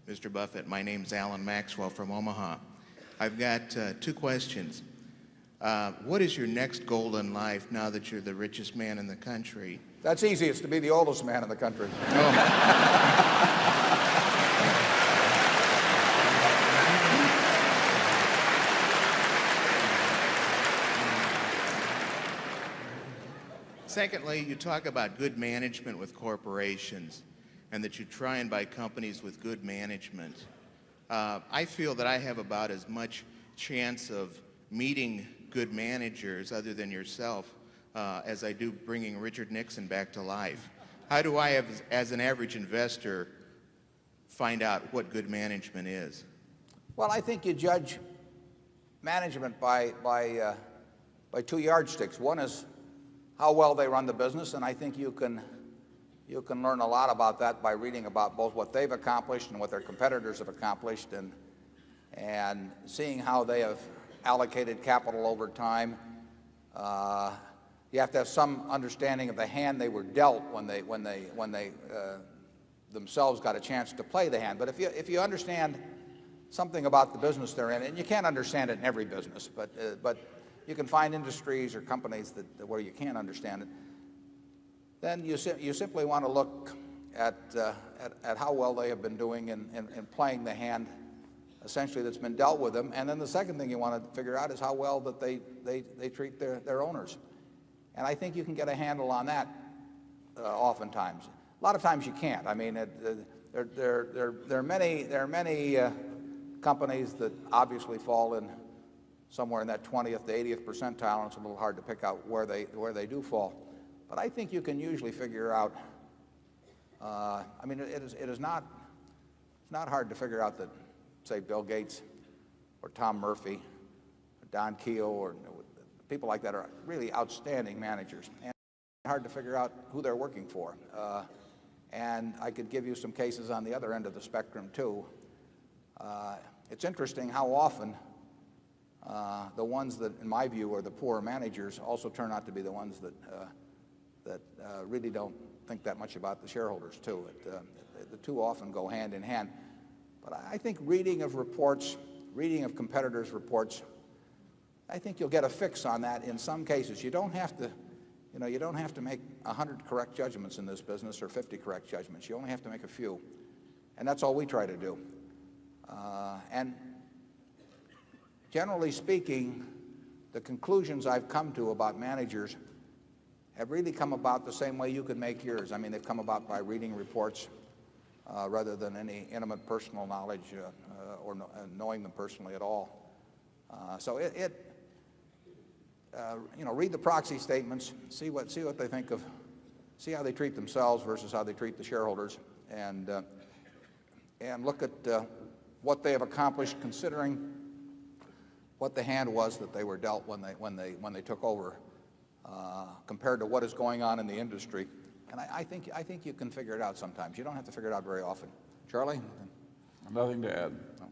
Mr. Buffett. My name's Alan Maxwell from Omaha. I've got two questions. What is your next goal in life now that you're the richest man in the country? That's easy. It's to be the oldest man in the country. Secondly, you talk about good management with corporations and that you try and buy companies with good management. I feel that I have about as much chance of meeting good managers other than yourself as I do bringing Richard Nixon back to life. How do I, as an average investor, find out what good management is? Well, I think you judge management by two yardsticks. One is how well they run the business, and I think you can learn a lot about that by reading about both what they've accomplished and what their competitors have accomplished, and seeing how they have allocated capital over time. You have to have some understanding of the hand they were dealt when they themselves got a chance to play the hand. But if you understand something about the business they're in, and you can't understand it in every business, but you can find industries or companies where you can't understand it, then you simply want to look at how well they have been doing in playing the hand essentially that's been dealt with them. And then the second thing you want to figure out is how well that they treat their owners. And I think you can get a handle on that oftentimes. A lot of times you can't. I mean, there are many companies that obviously fall in somewhere in that 20th to 80th percentile, and it's a little hard to pick out where they do fall. But I think you can usually figure out. I mean, it's not hard to figure out that, say, Bill Gates or Tom Murphy or Don Keogh or people like that are really outstanding managers, and it's hard to figure out who they're working for. And I could give you some cases on the other end of the spectrum too. It's interesting how often the ones that, in my view, are the poor managers also turn out to be the ones that really don't think that much about the shareholders too. The two often go hand in hand. But I think reading of reports, reading of competitors' reports, I think you'll get a fix on that in some cases. You don't have to make 100 correct judgments in this business or 50 correct judgments. You only have to make a few. And that's all we try to do. And generally speaking, the conclusions I've come to about managers have really come about the same way you could make yours. I mean, they've come about by reading reports rather than any intimate personal knowledge or knowing them personally at all. So read the proxy statements, see what they think of, see how they treat themselves versus how they treat the shareholders, and look at what they have accomplished considering what the hand was that they were dealt when they took over, compared to what is going on in the industry. And I think you can figure it out sometimes. You don't have to figure it out very often. Charlie? Nothing to add. No.